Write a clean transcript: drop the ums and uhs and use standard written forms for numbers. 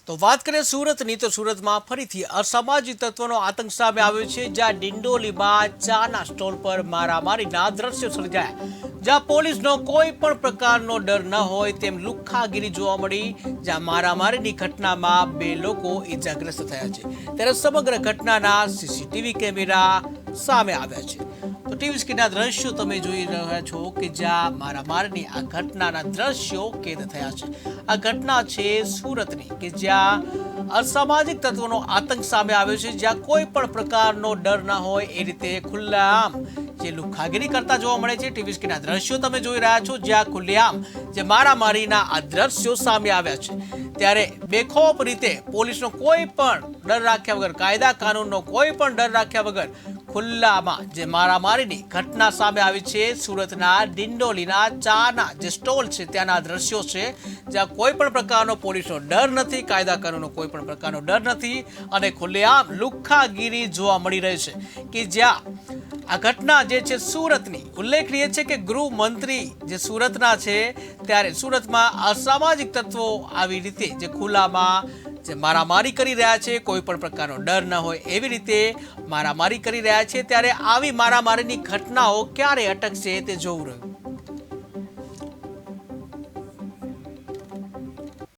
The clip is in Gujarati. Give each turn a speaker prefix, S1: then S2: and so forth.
S1: તો વાત કરીએ સુરતની તો સુરતમાં ફરીથી અસામાજિક તત્વોનો આતંક સામે આવ્યો છે, જ્યાં ડિંડોલીમાં ચાના સ્ટોલ પર મારામારીના દ્રશ્યો સર્જાયા, જ્યાં પોલીસનો કોઈ પણ પ્રકારનો ડર ન હોય તેમ લુખ્ખાગીરી જોવા મળી, જ્યાં મારામારીની ઘટનામાં 2 લોકો ઈજાગ્રસ્ત થયા છે। ત્યારે સમગ્ર ઘટનાના સીસીટીવી કેમેરા સામે આવ્યા છે। તો ટીવી સ્ક્રીનના દ્રશ્યો તમે જોઈ રહ્યા છો કે જ્યાં મારામારીની આ ઘટનાના દ્રશ્યો કેદ થયા છે। આ ઘટના છે સુરતની કે જ્યાં અસામાજિક તત્વોનો આતંક સામે આવ્યો છે, જ્યાં કોઈ પણ પ્રકારનો ડર ના હોય એ રીતે ખુલ્લેઆમ જે લુખ્ખાગીરી કરતા જોવા મળે છે। ટીવી સ્ક્રીનના દ્રશ્યો તમે જોઈ રહ્યા છો જ્યાં ખુલ્લેઆમ જે મારામારીના આ દ્રશ્યો સામે આવ્યા છે, ત્યારે બેખોફ રીતે પોલીસનો કોઈ પણ ડર રાખ્યા વગર, કાયદા કાનૂનનો કોઈ પણ ડર રાખ્યા વગર ખુલ્લામાં જે મારામારીની ઘટના સામે આવી છે। સુરતના ડિંડોલીના ચાના જે સ્ટોલ છે ત્યાંના દ્રશ્યો છે, જ્યાં કોઈ પણ પ્રકારનો પોલીસનો ડર નથી, કાયદા કાનૂનનો કોઈ પણ પ્રકારનો ડર નથી અને ખુલ્લેઆમ લુખ્ખાગીરી જોવા મળી રહી છે, કે જ્યાં આ ઘટના જે છે સુરતની ઉલ્લેખનીય છે કે ગૃહમંત્રી જે સુરતના છે, ત્યારે સુરતમાં અસામાજિક તત્વો આવી રીતે જે ખુલ્લામાં જે મારામારી કરી રહ્યા છે, કોઈ પણ પ્રકારનો ડર ન હોય એવી રીતે મારામારી કરી રહ્યા છે, ત્યારે આવી મારામારીની ઘટનાઓ ક્યારે અટકશે તે જોવું રહ્યું।